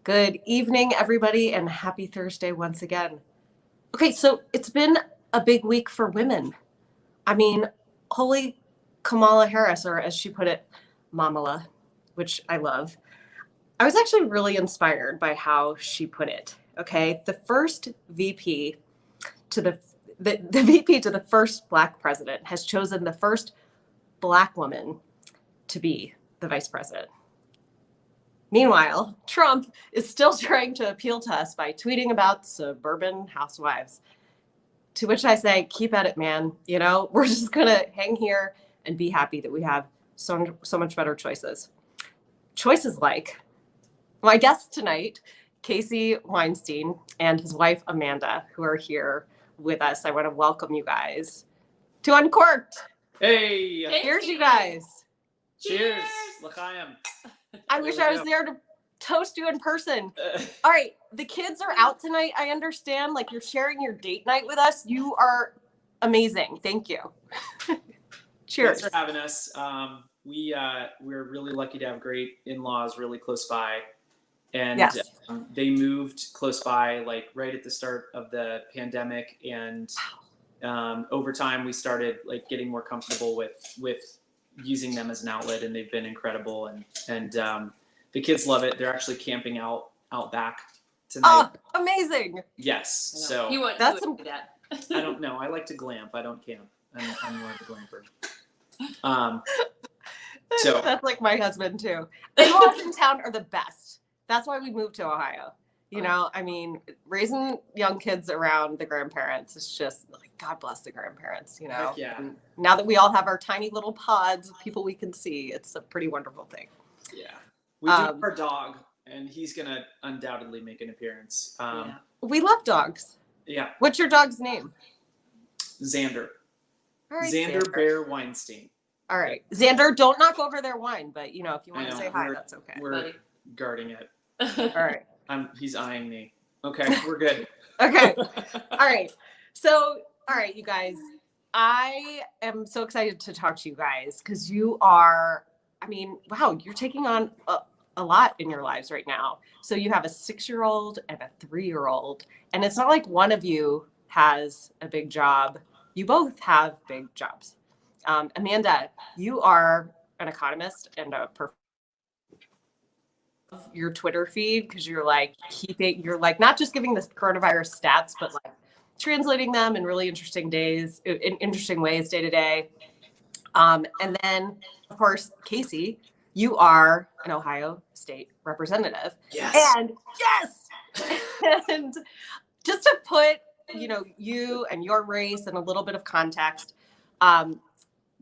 Good evening, everybody, and happy Thursday once again. Okay, so it's been a big week for women. I mean, holy Kamala Harris, or as she put it, Mamala, which I love. I was actually really inspired by how she put it. Okay, the first VP to the VP to the first Black president has chosen the first Black woman to be the vice president. Meanwhile, Trump is still trying to appeal to us by tweeting about suburban housewives. To which I say, keep at it, man. You know, we're just going to hang here and be happy that we have so much better choices. Choices like my guest tonight, Casey Weinstein, and his wife, Amanda, who are here with us. I want to welcome you guys to Uncorked. Hey! Here's you guys. Cheers! L'chaim. I wish I was there to toast you in person. All right, the kids are out tonight. I understand. Like, you're sharing your date night with us. You are amazing. Thank you. Cheers. Thanks for having us. We're really lucky to have great in-laws really close by. And yes. They moved close by, like right at the start of the pandemic. And over time, we started like getting more comfortable with using them as an outlet, and they've been incredible. And the kids love it. They're actually camping out back tonight. Oh, amazing! Yes. So you wouldn't do that. I don't know. I like to glamp. I don't camp. I'm more of a glamper. So that's like my husband too. In-laws in town are the best. That's why we moved to Ohio. You know, I mean, raising young kids around the grandparents is just like, God bless the grandparents, you know. Heck yeah. And now that we all have our tiny little pods of people we can see, it's a pretty wonderful thing. Yeah. We do have our dog, and he's going to undoubtedly make an appearance. We love dogs. Yeah. What's your dog's name? Xander. All right, Xander Bear Weinstein. All right. Xander, don't knock over their wine, but, you know, if you want to say hi, that's okay. We're guarding it. All right. He's eyeing me. Okay, we're good. Okay. All right. So, all right, you guys, I am so excited to talk to you guys because you are, I mean, wow, you're taking on a lot in your lives right now. So you have a 6-year-old and a 3-year-old, and it's not like one of you has a big job. You both have big jobs. Amanda, you are an economist and a your Twitter feed because you're like not just giving the coronavirus stats, but like translating them in really interesting ways day to day. And then of course, Casey, you are an Ohio State representative. Yes. And and just to put, you know, you and your race in a little bit of context,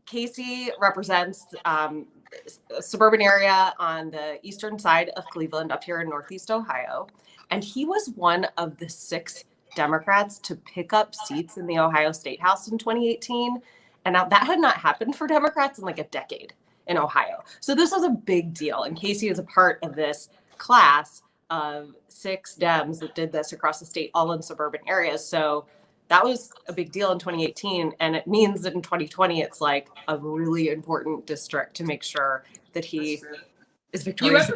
Casey represents a suburban area on the eastern side of Cleveland up here in Northeast Ohio. And he was one of the 6 Democrats to pick up seats in the Ohio State House in 2018. And now that had not happened for Democrats in like a decade in Ohio. So this was a big deal. And Casey is a part of this class of 6 Dems that did this across the state, all in suburban areas. So that was a big deal in 2018, and it means that in 2020, it's like a really important district to make sure that he is victorious.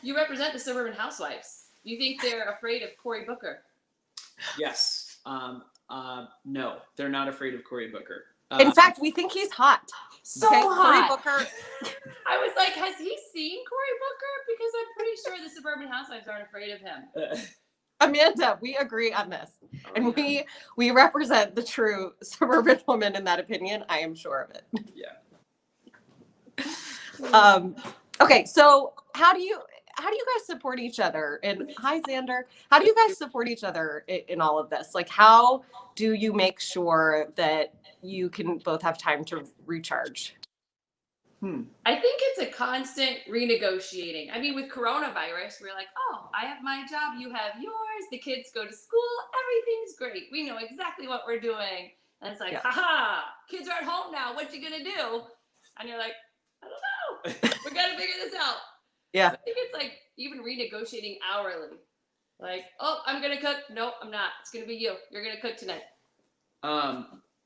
You represent the suburban housewives. Do you think they're afraid of Cory Booker? Yes. No, they're not afraid of Cory Booker. In fact, we think he's hot. So hot. Cory Booker. I was like, has he seen Cory Booker? Because I'm pretty sure the suburban housewives aren't afraid of him. Amanda, we agree on this. And we represent the true suburban woman in that opinion. I am sure of it. Yeah. Okay, so how do you guys support each other? And hi, Xander. How do you guys support each other in all of this? Like, how do you make sure that you can both have time to recharge? I think it's a constant renegotiating. I mean, with coronavirus, we're like, oh, I have my job, you have yours, the kids go to school, everything's great. We know exactly what we're doing. And it's like, haha, kids are at home now, what you gonna do? And you're like, I don't know. We gotta figure this out. Yeah. So I think it's like even renegotiating hourly. Like, oh, I'm gonna cook. Nope, I'm not. It's gonna be you. You're gonna cook tonight.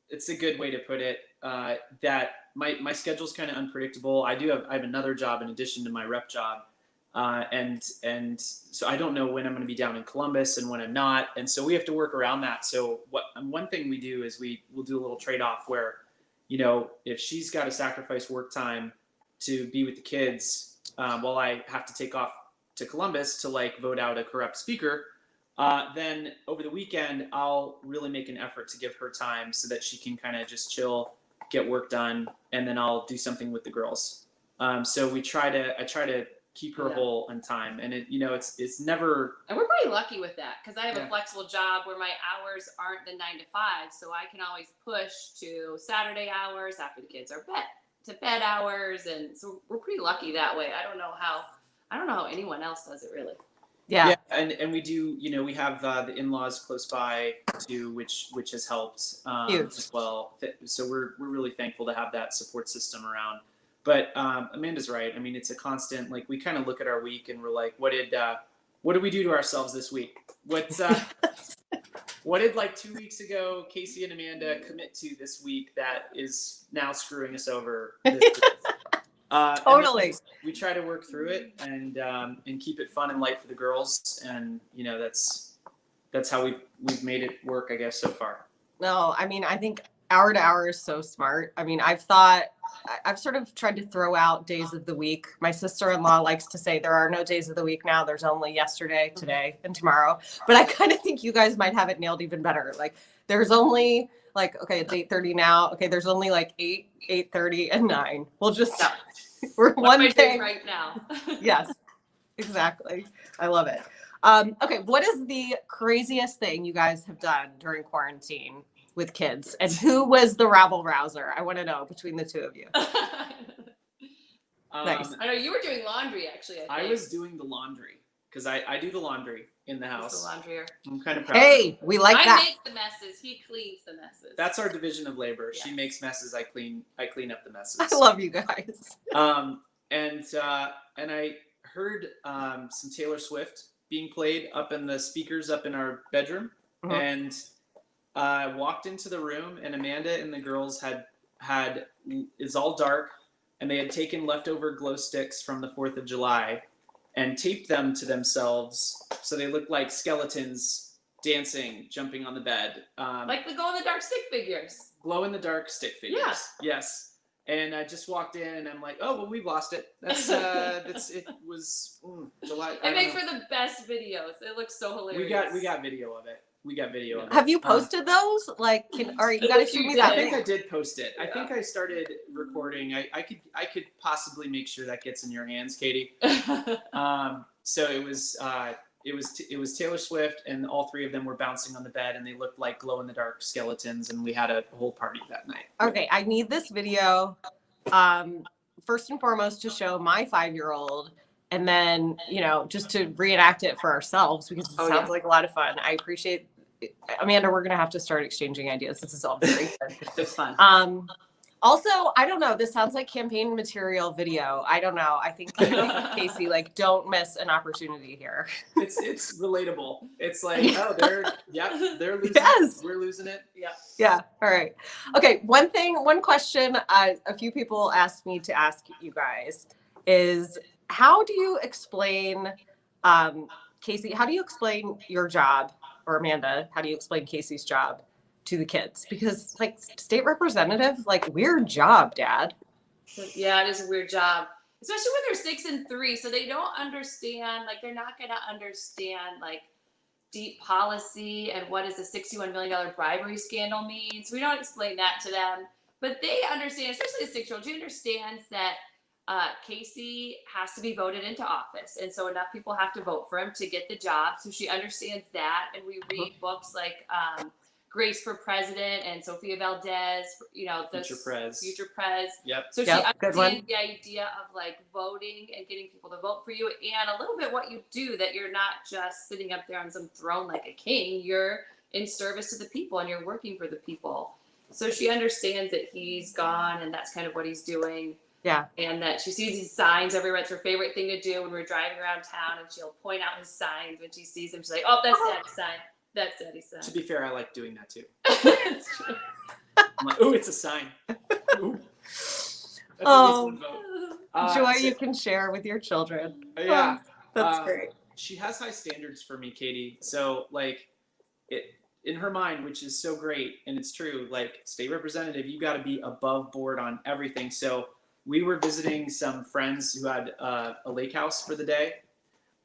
It's a good way to put it. That my schedule's kind of unpredictable. I have another job in addition to my rep job, And so I don't know when I'm going to be down in Columbus and when I'm not, and so we have to work around that. So one thing we do is we'll do a little trade-off where, if she's got to sacrifice work time to be with the kids, while I have to take off to Columbus to like vote out a corrupt speaker, then over the weekend I'll really make an effort to give her time so that she can kind of just chill, get work done, and then I'll do something with the girls. So I try to keep her whole on time, and it's never. And we're pretty lucky with that because I have Yeah. a flexible job where my hours aren't the 9 to 5, so I can always push to Saturday hours after the kids are to bed hours, and so we're pretty lucky that way. I don't know how anyone else does it really. Yeah. And we do, we have the in-laws close by too, which has helped Huge. as well. So we're really thankful to have that support system around. But Amanda's right. I mean, it's a constant. Like we kind of look at our week and we're like, what did we do to ourselves this week? What did like 2 weeks ago Casey and Amanda commit to this week that is now screwing us over? This week? Totally. We try to work through it and keep it fun and light for the girls, and that's how we've made it work, I guess, so far. No, I mean, I think hour to hour is so smart. I mean, I've sort of tried to throw out days of the week. My sister-in-law likes to say there are no days of the week now. There's only yesterday, today, and tomorrow. But I kind of think you guys might have it nailed even better. Like there's only like, okay, it's 8:30 now. Okay, there's only like 8, 8:30, and 9. We'll just we're What am I one thing doing right now? Yes, exactly. I love it. Okay, what is the craziest thing you guys have done during quarantine with kids? And who was the rabble rouser? I want to know between the two of you. Nice. I know you were doing laundry actually. I was doing the laundry because I do the laundry in the house. The laundrier. I'm kind of proud. Of Hey, we like I that. make the messes. He cleans the messes. That's our division of labor. Yes. She makes messes. I clean up the messes. I love you guys. And I heard some Taylor Swift being played up in the speakers up in our bedroom, and I walked into the room, and Amanda and the girls it's all dark, and they had taken leftover glow sticks from the 4th of July and taped them to themselves so they looked like skeletons dancing, jumping on the bed. Like the glow-in-the-dark stick figures. Glow-in-the-dark stick figures. Yeah. Yes. And I just walked in and I'm like, oh, well, we've lost it. It was July. It makes for the best videos. It looks so hilarious. We got video of it. Have you posted those? Like, you gotta shoot me that I think thing. I did post it. Yeah. I think I started recording. I could possibly make sure that gets in your hands, Katie. So it was Taylor Swift, and all three of them were bouncing on the bed, and they looked like glow-in-the-dark skeletons, and we had a whole party that night. Okay, I need this video, first and foremost, to show my 5-year-old, and then, just to reenact it for ourselves, because it sounds like a lot of fun. I appreciate it. Amanda, we're going to have to start exchanging ideas. This is all very fun. It's fun. Also, I don't know. This sounds like campaign material video. I don't know. I think Casey, don't miss an opportunity here. It's relatable. It's like, oh, they're losing Yes. it. We're losing it. Yeah. Yeah. All right. Okay. One question a few people asked me to ask you guys is, how do you explain, Casey, how do you explain your job, or Amanda, how do you explain Casey's job to the kids? Because state representative, weird job, Dad. Yeah, it is a weird job, especially when they're 6 and 3. So they don't understand, they're not going to understand deep policy and what does a $61 million bribery scandal means. We don't explain that to them, but they understand, especially a 6-year-old, she understands that Casey has to be voted into office. And so enough people have to vote for him to get the job. So she understands that. And we read books like Grace for President and Sofia Valdez, Future Prez. Yep. So Yep, she good one. understands the idea of voting and getting people to vote for you, and a little bit what you do, that you're not just sitting up there on some throne like a king. You're in service to the people and you're working for the people. So she understands that he's gone and that's kind of what he's doing. Yeah. And that she sees these signs everywhere. It's her favorite thing to do when we're driving around town, and she'll point out his signs when she sees them. She's like, oh, that's Daddy's sign. That's Daddy's sign. To be fair, I like doing that too. It's true. I'm like, oh, it's a sign. Ooh. That's Oh. at least one vote. joy so- you can share with your children. Yeah. Oh, that's great. She has high standards for me, Katie. So like it in her mind, which is so great, and it's true, like state representative, you got to be above board on everything. So we were visiting some friends who had a lake house for the day,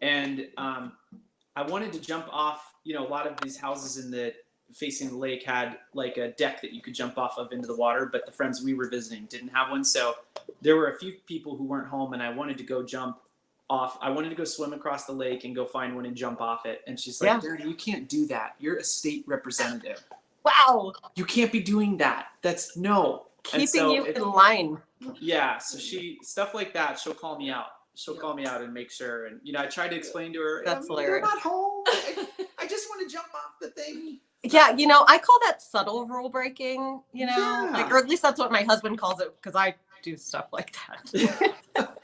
and I wanted to jump off. A lot of these houses facing the lake had like a deck that you could jump off of into the water, but the friends we were visiting didn't have one. So there were a few people who weren't home, and I wanted to go jump off. I wanted to go swim across the lake and go find one and jump off it. And she's like, Daddy, you can't do that. You're a state representative. Wow. You can't be doing that. That's no. Keeping you in line. Yeah. So stuff like that, she'll call me out. She'll call me out and make sure. And, I tried to explain to her, That's they're hilarious. not home. I just want to jump off the thing. Yeah, I call that subtle rule breaking, Yeah. like, or at least that's what my husband calls it, because I do stuff like that.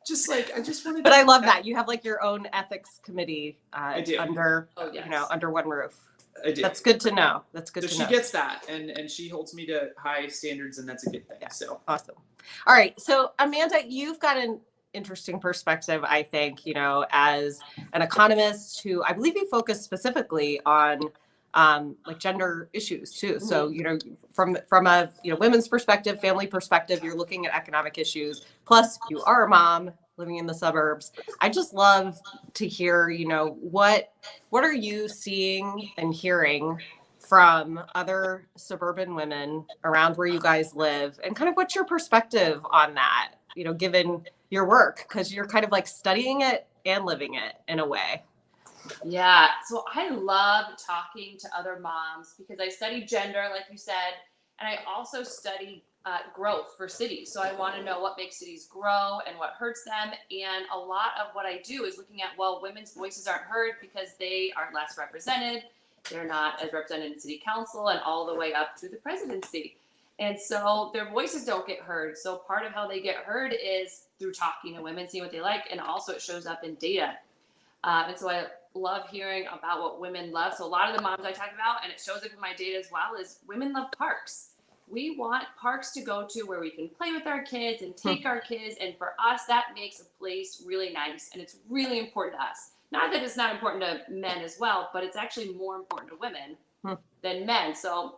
Just like, I just want to. But I love that you have like your own ethics committee I do. under, Oh, yes. under one roof. I do. That's good to know. That's good So to she know. gets that, and she holds me to high standards, and that's a good thing. Yeah. So Awesome. All right. So Amanda, you've got an interesting perspective, I think, as an economist who I believe you focus specifically on like gender issues too. So, from a, women's perspective, family perspective, you're looking at economic issues. Plus you are a mom living in the suburbs. I just love to hear, what are you seeing and hearing from other suburban women around where you guys live, and kind of what's your perspective on that, given your work, because you're kind of like studying it and living it in a way. Yeah, so I love talking to other moms because I study gender, like you said, and I also study growth for cities. So I want to know what makes cities grow and what hurts them. And a lot of what I do is looking at, women's voices aren't heard because they are less represented. They're not as represented in city council and all the way up to the presidency. And so their voices don't get heard. So part of how they get heard is through talking to women, seeing what they like, and also it shows up in data. And so I love hearing about what women love. So a lot of the moms I talk about, and it shows up in my data as well, is women love parks. We want parks to go to where we can play with our kids and take our kids. And for us, that makes a place really nice. And it's really important to us. Not that it's not important to men as well, but it's actually more important to women than men. So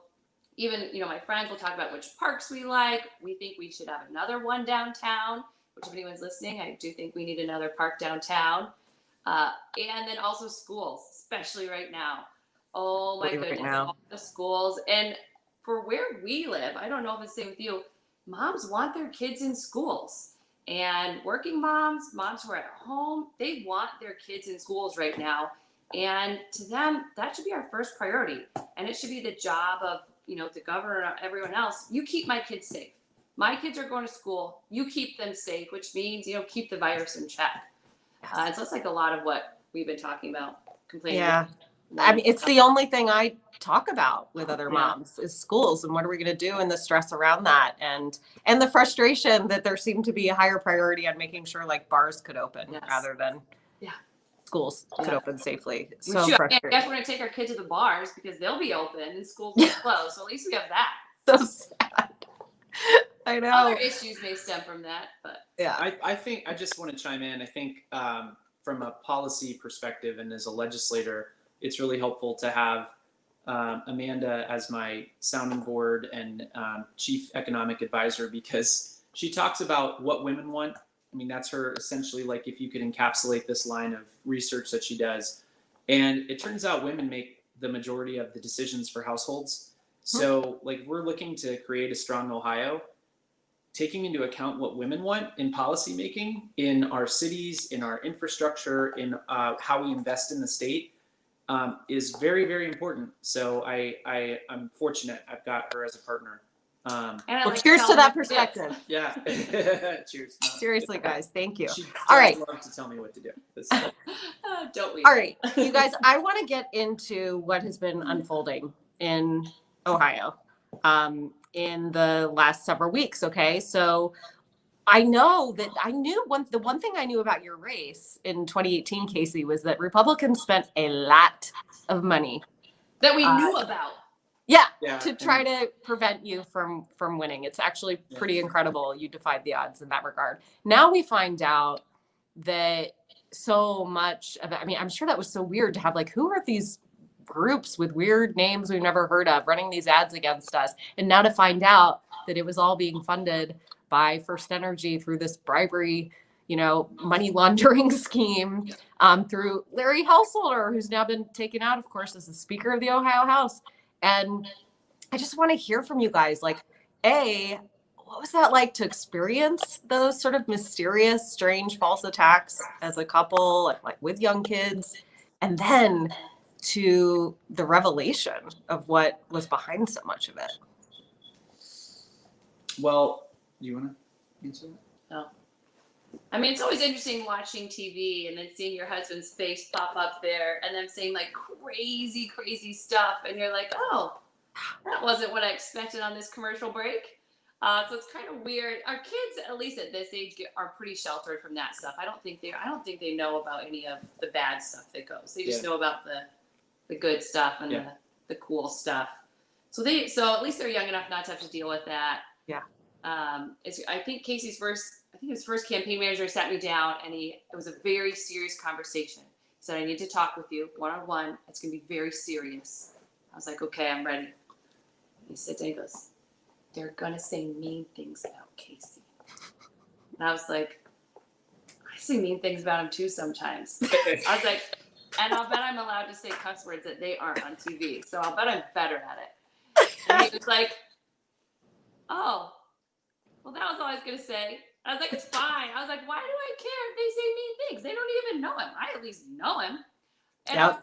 even, my friends will talk about which parks we like. We think we should have another one downtown, which if anyone's listening, I do think we need another park downtown. And then also schools, especially right now. Oh my goodness, all the schools. And for where we live, I don't know if it's the same with you, moms want their kids in schools. And working moms who are at home, they want their kids in schools right now. And to them, that should be our first priority. And it should be the job of, the governor and everyone else. You keep my kids safe. My kids are going to school. You keep them safe, which means, keep the virus in check. And so it's like a lot of what we've been talking about, complaining. Yeah. I mean, it's the only thing I talk about with other moms is schools, and what are we going to do, and the stress around that, and the frustration that there seemed to be a higher priority on making sure like bars could open rather than schools could open safely. So frustrating. I guess we're going to take our kids to the bars because they'll be open and schools will close. So at least we have that. So sad. I know. Other issues may stem from that, but I think I just want to chime in. I think from a policy perspective and as a legislator, it's really helpful to have Amanda as my sounding board and chief economic advisor, because she talks about what women want. I mean, that's her essentially, like, if you could encapsulate this line of research that she does. And it turns out women make the majority of the decisions for households. So like, we're looking to create a strong Ohio, taking into account what women want in policy making in our cities, in our infrastructure, in how we invest in the state, is very, very important. So I'm fortunate I've got her as a partner. Well, cheers to that perspective. Yeah. Cheers. No. Seriously, guys, thank you. She All right. love to tell me what to do. don't we? All right, you guys, I want to get into what has been unfolding in Ohio in the last several weeks. Okay, so I know that the one thing I knew about your race in 2018, Casey, was that Republicans spent a lot of money that we knew about. Yeah, Yeah, to try to prevent you from winning. It's actually pretty incredible. You defied the odds in that regard. Now we find out that so much of it, I mean, I'm sure that was so weird to have like, who are these groups with weird names we've never heard of running these ads against us? And now to find out that it was all being funded by First Energy through this bribery, money laundering scheme, through Larry Householder, who's now been taken out, of course, as the Speaker of the Ohio House. And I just want to hear from you guys, like, what was that like to experience those sort of mysterious, strange, false attacks as a couple, like with young kids, and then to the revelation of what was behind so much of it? Well, do you want to answer that? No. I mean, it's always interesting watching TV and then seeing your husband's face pop up there and them saying like crazy, crazy stuff. And you're like, oh, that wasn't what I expected on this commercial break. So it's kind of weird. Our kids, at least at this age, are pretty sheltered from that stuff. I don't think they know about any of the bad stuff that goes. They just know about the good stuff and the cool stuff. So at least they're young enough not to have to deal with that. Yeah. I think his first campaign manager sat me down and it was a very serious conversation. He said, I need to talk with you one-on-one. It's going to be very serious. I was like, okay, I'm ready. He said, he goes, they're going to say mean things about Casey. And I was like, I say mean things about him too sometimes. I was like, and I'll bet I'm allowed to say cuss words that they aren't on TV. So I'll bet I'm better at it. And he was like, oh, well, that was all I was going to say. I was like, it's fine. I was like, why do I care if they say mean things? They don't even know him. I at least know him. And I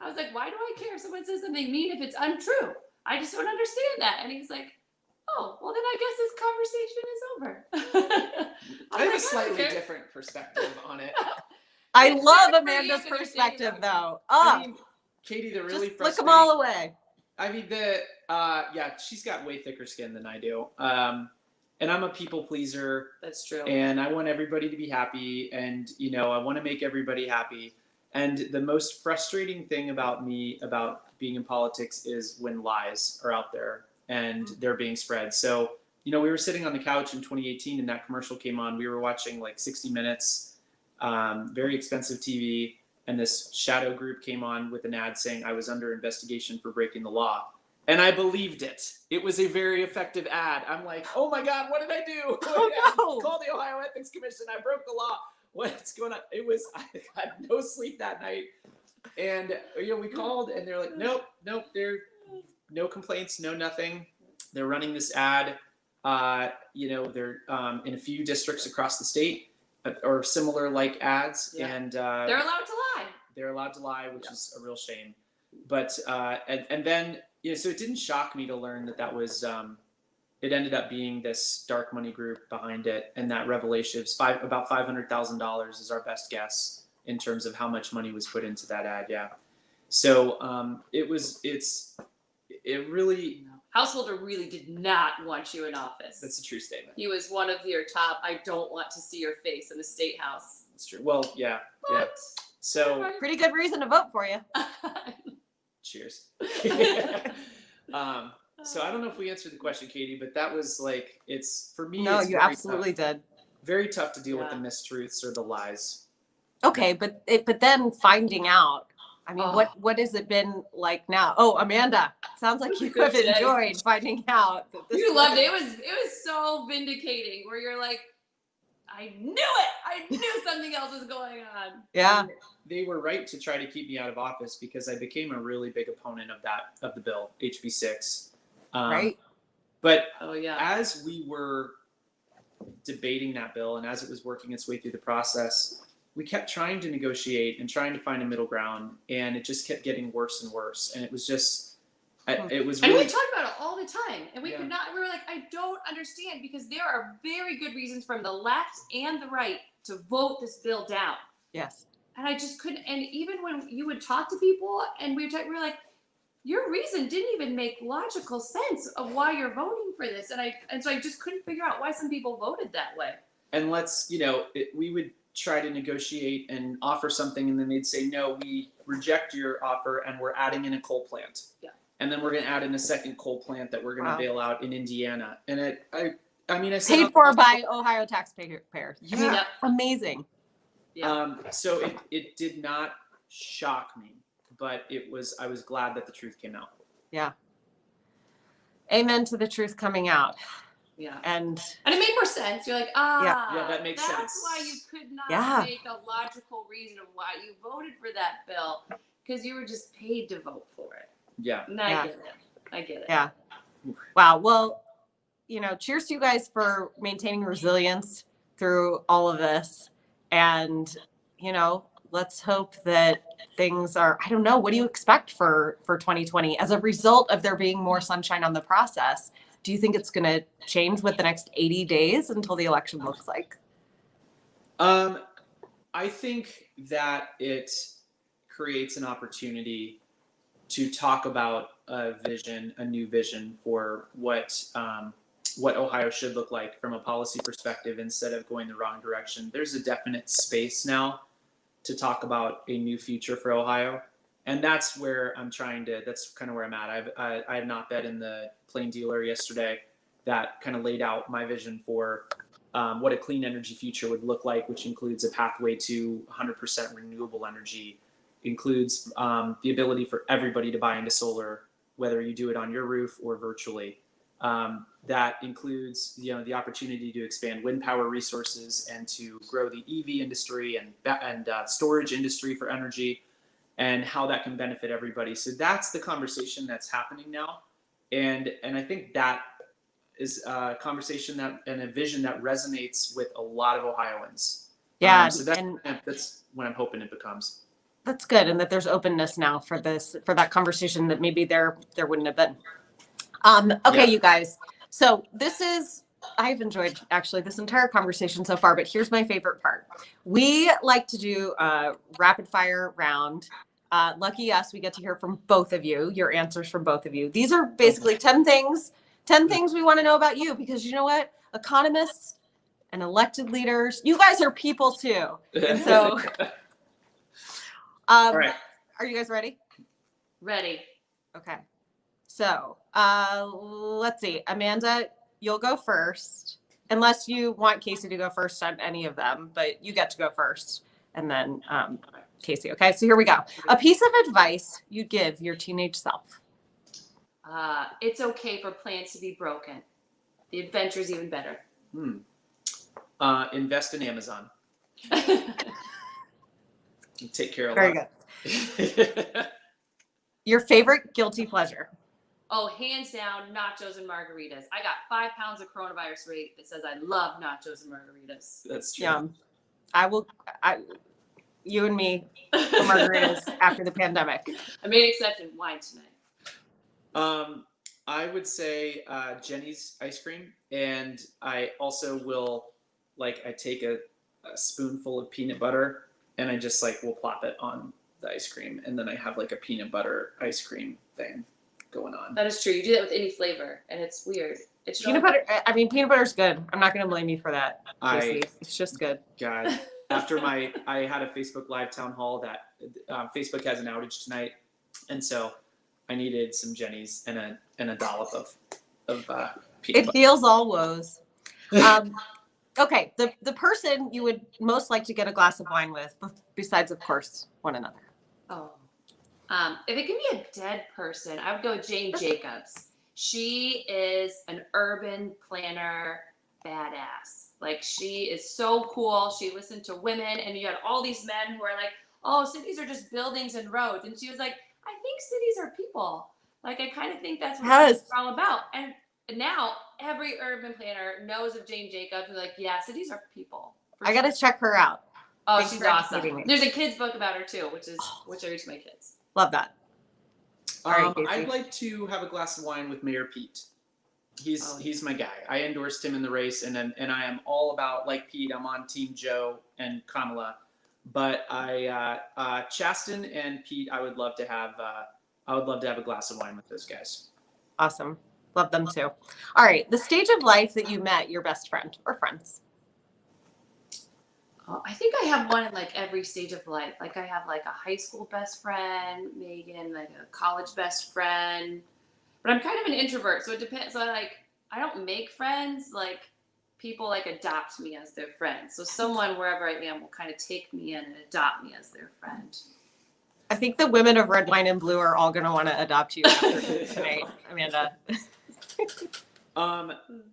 was like, why do I care if someone says something mean if it's untrue? I just don't understand that. And he's like, oh, well, then I guess this conversation is over. I have a slightly different perspective on it. I love Amanda's perspective, though. I mean, Katie, the really just flick them all away. I mean, she's got way thicker skin than I do. And I'm a people pleaser. That's true. And I want everybody to be happy. And, I want to make everybody happy. And the most frustrating thing about being in politics is when lies are out there and they're being spread. So, we were sitting on the couch in 2018 and that commercial came on. We were watching like 60 Minutes, very expensive TV. And this shadow group came on with an ad saying I was under investigation for breaking the law. And I believed it. It was a very effective ad. I'm like, oh my God, what did I do? Oh no! Call the Ohio Ethics Commission. I broke the law. What's going on? I had no sleep that night. And, we called and they're like, nope, there, no complaints, no nothing. They're running this ad. They're in a few districts across the state or similar like ads. Yeah. And they're allowed to lie. They're allowed to lie, which is a real shame. But, and then, so it didn't shock me to learn that was, it ended up being this dark money group behind it. And that revelation is about $500,000 is our best guess in terms of how much money was put into that ad. Yeah. So, it really. Householder really did not want you in office. That's a true statement. He was one of your top, I don't want to see your face in the state house. That's true. Well, yeah. But, yeah. So. Pretty good reason to vote for you. Cheers. So I don't know if we answered the question, Katie, but that was like, for me. No, you absolutely did. Very tough to deal with the mistruths or the lies. Okay, but then finding out. I mean, what has it been like now? Oh, Amanda, sounds like you have enjoyed finding out. You loved it. It was so vindicating. Where you're like, I knew it. I knew something else was going on. Yeah. And they were right to try to keep me out of office because I became a really big opponent of the bill, HB 6. Right. But as we were debating that bill and as it was working its way through the process, we kept trying to negotiate and trying to find a middle ground, and it just kept getting worse and worse. And it was just, it was really. And we talked about it all the time, and we could not. We were like, I don't understand, because there are very good reasons from the left and the right to vote this bill down. Yes. And I just couldn't. And even when you would talk to people, and we were like, your reason didn't even make logical sense of why you're voting for this, and so I just couldn't figure out why some people voted that way. And we would try to negotiate and offer something, and then they'd say, no, we reject your offer and we're adding in a coal plant. Yeah. and then we're going to add in a second coal plant that we're going to bail out in Indiana. And I mean, I said paid for by Ohio taxpayers. Yeah. I mean, amazing. Yeah. So it did not shock me, but I was glad that the truth came out. Yeah. Amen to the truth coming out. Yeah. And it made more sense. You're like, yeah, that makes sense. That's why you could not make a logical reason of why you voted for that bill, because you were just paid to vote for it. Yeah. And I get it. Yeah. Wow. Well, cheers to you guys for maintaining resilience through all of this. And, let's hope that things are, I don't know, what do you expect for 2020 as a result of there being more sunshine on the process? Do you think it's going to change with the next 80 days until the election looks like? I think that it creates an opportunity to talk about a new vision for what Ohio should look like from a policy perspective instead of going the wrong direction. There's a definite space now to talk about a new future for Ohio. And that's where that's kind of where I'm at. I have not bet in the Plain Dealer yesterday that kind of laid out my vision for what a clean energy future would look like, which includes a pathway to 100% renewable energy, includes the ability for everybody to buy into solar, whether you do it on your roof or virtually. That includes, the opportunity to expand wind power resources and to grow the EV industry and storage industry for energy, and how that can benefit everybody. So that's the conversation that's happening now, and I think that is a conversation and a vision that resonates with a lot of Ohioans. Yeah, so that's what I'm hoping it becomes. That's good, and that there's openness now for that conversation that maybe there wouldn't have been. Okay, you guys. So I've enjoyed actually this entire conversation so far, but here's my favorite part. We like to do a rapid fire round. Lucky us, we get to hear from both of you, your answers from both of you. These are basically 10 things we want to know about you, because you know what? Economists and elected leaders, you guys are people too. And so, all right. Are you guys ready? Ready. Okay. So, let's see. Amanda, you'll go first, unless you want Casey to go first on any of them, but you get to go first, and then Casey. Okay, so here we go. A piece of advice you'd give your teenage self. It's okay for plans to be broken. The adventure's even better. Invest in Amazon. Take care of Very good. Your favorite guilty pleasure. Oh, hands down, nachos and margaritas. I got 5 pounds of coronavirus weight that says I love nachos and margaritas. That's true. Yeah. You and me for margaritas after the pandemic. I made an exception. Wine tonight. I would say Jenny's ice cream, and I also will I take a spoonful of peanut butter and I just will plop it on the ice cream, and then I have a peanut butter ice cream thing going on. That is true. You do that with any flavor, and it's weird. It's peanut butter. I mean, peanut butter's good. I'm not going to blame you for that, Casey. It's just good. God, after I had a Facebook Live town hall that Facebook has an outage tonight, and so I needed some Jenny's and a dollop of peanut butter. It feels all woes. Okay, the person you would most like to get a glass of wine with, besides, of course, one another. Oh. If it can be a dead person, I would go with Jane Jacobs. She is an urban planner badass. She is so cool. She listened to women, and you had all these men who are like, oh, cities are just buildings and roads. And she was like, I think cities are people. I kind of think that's what it's all about. And now every urban planner knows of Jane Jacobs. They're like, yeah, cities are people. I got to check her out. Oh, she's awesome. There's a kid's book about her too, which I read to my kids. Love that. All right, I'd like to have a glass of wine with Mayor Pete. He's my guy. I endorsed him in the race, and I am all about, like Pete, I'm on Team Joe and Kamala. But Chasten and Pete, I would love to have a glass of wine with those guys. Awesome. Love them too. All right. The stage of life that you met your best friend or friends. I think I have one in like every stage of life. Like I have like a high school best friend, Megan, like a college best friend. But I'm kind of an introvert, so it depends. So I don't make friends. Like people like adopt me as their friend. So someone wherever I am will kind of take me in and adopt me as their friend. I think the women of Red, Wine, and Blue are all going to want to adopt you after tonight, Amanda.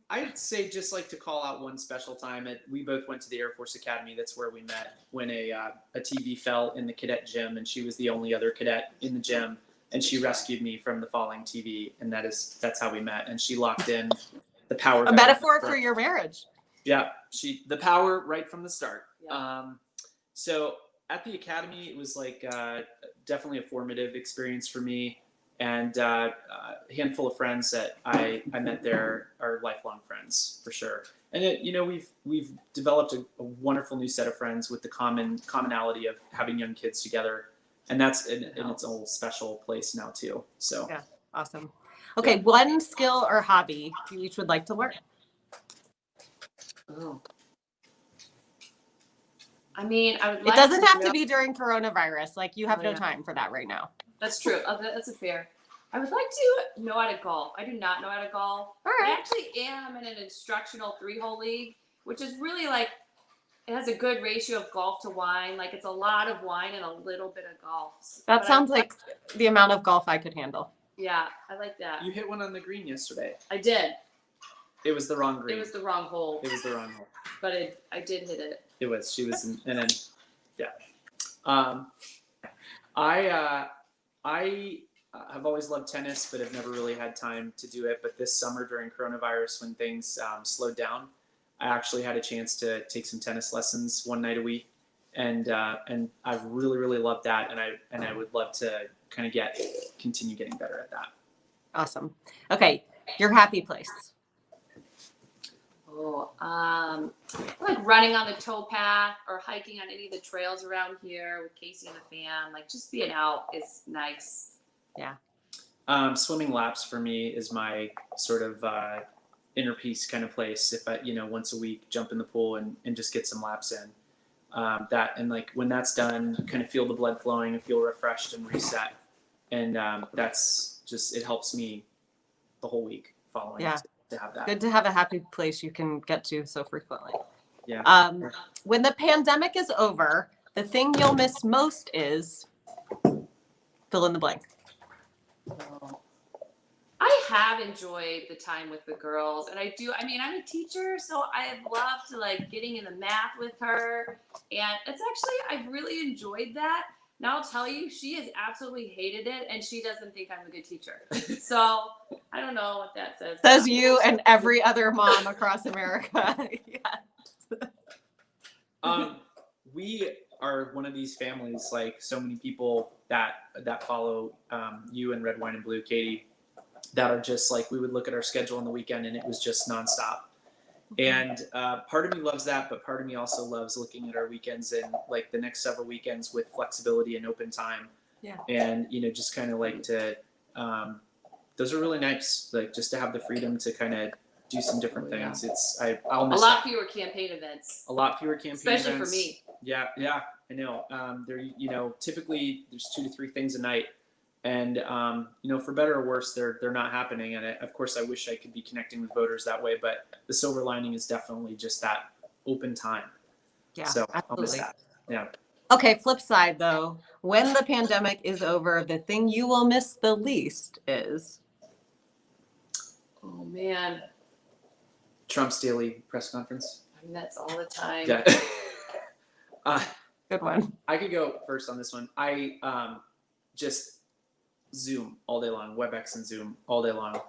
I'd say just like to call out one special time. We both went to the Air Force Academy. That's where we met when a TV fell in the cadet gym, and she was the only other cadet in the gym, and she rescued me from the falling TV, and that's how we met. And she locked in the power. A metaphor for your marriage. Yeah, the power right from the start. Yeah. So at the academy, it was like definitely a formative experience for me. And a handful of friends that I met there are lifelong friends for sure. And we've developed a wonderful new set of friends with the commonality of having young kids together, and that's in its own special place now too. So yeah, awesome. Okay, one skill or hobby you each would like to learn. Oh. I mean, I would like it doesn't have to be during coronavirus. Like you have no yeah. time for that right now. That's true. That's a fair. I would like to know how to golf. I do not know how to golf. All right. I actually am in an instructional 3-hole league, which is really like, it has a good ratio of golf to wine. Like it's a lot of wine and a little bit of golf. That sounds like the amount of golf I could handle. Yeah, I like that. You hit one on the green yesterday. I did. It was the wrong green. It was the wrong hole. It was the wrong hole. But I did hit it. It was. She was, and then, yeah. I have always loved tennis, but have never really had time to do it. But this summer during coronavirus, when things slowed down, I actually had a chance to take some tennis lessons one night a week, and I've really, really loved that, and I would love to kind of continue getting better at that. Awesome. Okay, your happy place. Oh, like running on the towpath or hiking on any of the trails around here with Casey and the fam. Like just being out is nice. Yeah. Swimming laps for me is my sort of inner peace kind of place. If I, once a week, jump in the pool and just get some laps in. And like when that's done, kind of feel the blood flowing and feel refreshed and reset. And that's just, it helps me the whole week following. Yeah. To have that. Good to have a happy place you can get to so frequently. Yeah. When the pandemic is over, the thing you'll miss most is fill in the blank. I have enjoyed the time with the girls, and I'm a teacher, so I have loved to like getting in the math with her, and it's actually, I've really enjoyed that. Now I'll tell you, she has absolutely hated it, and she doesn't think I'm a good teacher. So I don't know what that says. Says you and every other mom across America. Yes. We are one of these families, like so many people that follow you and Red, Wine, and Blue, Katie, that are just like, we would look at our schedule on the weekend and it was just nonstop. And part of me loves that, but part of me also loves looking at our weekends and like the next several weekends with flexibility and open time. Yeah. And, just kind of like to, those are really nice, like just to have the freedom to kind of do some different things. I'll miss a lot that. fewer campaign events. A lot fewer campaign especially events. For me. Yeah, I know. Typically there's 2 to 3 things a night. And, for better or worse, they're not happening. And of course, I wish I could be connecting with voters that way. But the silver lining is definitely just that open time. Yeah, so absolutely. I'll miss that. Yeah. Okay, flip side though, when the pandemic is over, the thing you will miss the least is? Oh, man. Trump's daily press conference. I mean, that's all the time. Yeah. Good one. I could go first on this one. I just Zoom all day long, WebEx and Zoom all day long.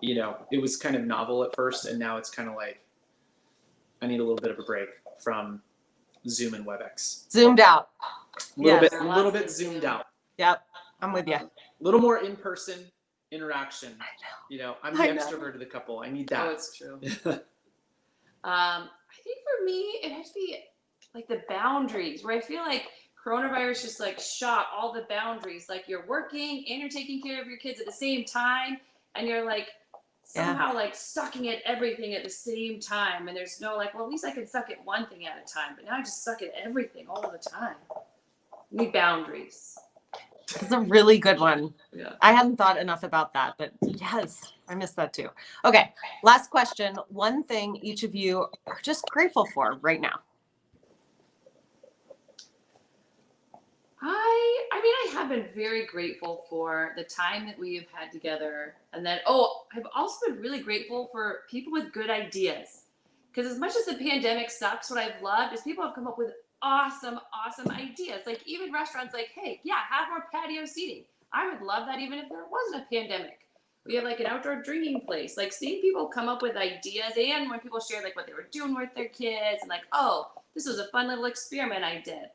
It was kind of novel at first, and now it's kind of like I need a little bit of a break from Zoom and WebEx. Zoomed out. A little bit zoomed out. Yep, I'm with you. A little more in-person interaction. I know. I'm the extrovert of the couple. I need that. Oh, it's true. I think for me, it has to be like the boundaries, where I feel like coronavirus just like shot all the boundaries. Like you're working and you're taking care of your kids at the same time, and you're like somehow like sucking at everything at the same time. And there's no like, well, at least I can suck at one thing at a time. But now I just suck at everything all the time. Need boundaries. It's a really good one. Yeah. I hadn't thought enough about that, but yes, I missed that too. Okay, last question. One thing each of you are just grateful for right now. I have been very grateful for the time that we have had together. And then, I've also been really grateful for people with good ideas. Because as much as the pandemic sucks, what I've loved is people have come up with awesome ideas. Like even restaurants like, hey, yeah, have more patio seating. I would love that even if there wasn't a pandemic. We have like an outdoor drinking place. Like seeing people come up with ideas, and when people share like what they were doing with their kids and like, oh, this was a fun little experiment I did.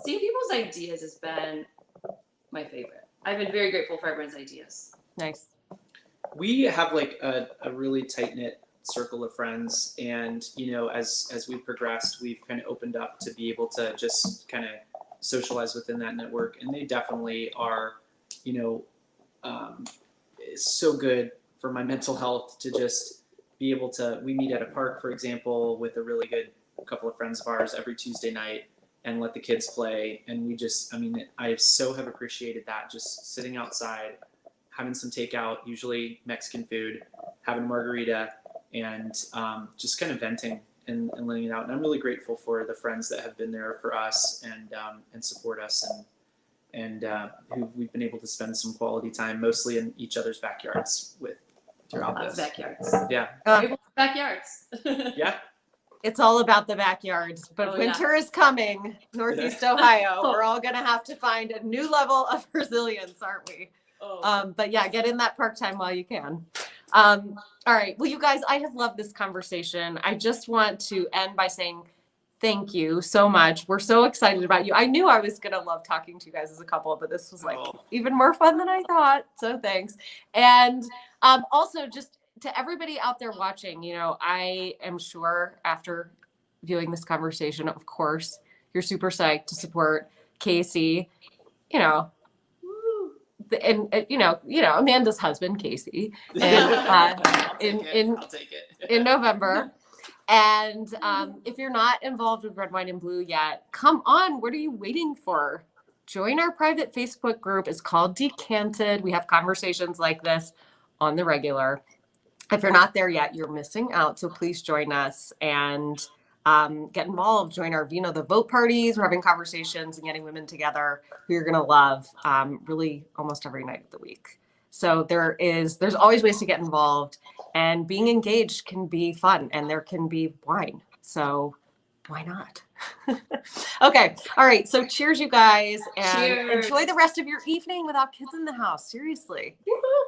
Seeing people's ideas has been my favorite. I've been very grateful for everyone's ideas. Nice. We have like a really tight knit circle of friends, and as we've progressed, we've kind of opened up to be able to just kind of socialize within that network, and they definitely are, it's so good for my mental health to just be able to. We meet at a park, for example, with a really good couple of friends of ours every Tuesday night, and let the kids play. And I so have appreciated that, just sitting outside, having some takeout, usually Mexican food, having a margarita, and just kind of venting and letting it out. And I'm really grateful for the friends that have been there for us and support us, and who we've been able to spend some quality time, mostly in each other's backyards with throughout Lots this. of backyards. Yeah. Backyards. Yeah. It's all about the backyards, but winter is coming, Northeast Ohio. We're all going to have to find a new level of resilience, aren't we? But yeah, get in that park time while you can. All right. Well, you guys, I have loved this conversation. I just want to end by saying thank you so much. We're so excited about you. I knew I was going to love talking to you guys as a couple, but this was like even more fun than I thought. So thanks. And also just to everybody out there watching, I am sure after viewing this conversation, of course, you're super psyched to support Casey, and Amanda's husband, Casey, and I'll take it. in November. And if you're not involved with Red, Wine, and Blue yet, come on. What are you waiting for? Join our private Facebook group. It's called Decanted. We have conversations like this on the regular. If you're not there yet, you're missing out. So please join us and get involved. Join our, the vote parties. We're having conversations and getting women together who you're going to love really almost every night of the week. So there's always ways to get involved, and being engaged can be fun, and there can be wine. So why not? Okay. All right. So cheers, you guys, and enjoy the rest of your evening without kids in the house. Seriously.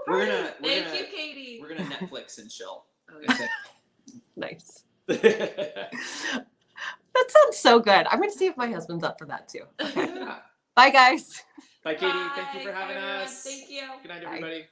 Thank you, Katie. We're gonna Netflix and chill. Nice. That sounds so good. I'm going to see if my husband's up for that too. Okay. Bye, guys. Bye, Katie. Thank you for having everyone. us. Thank you. Good night, everybody.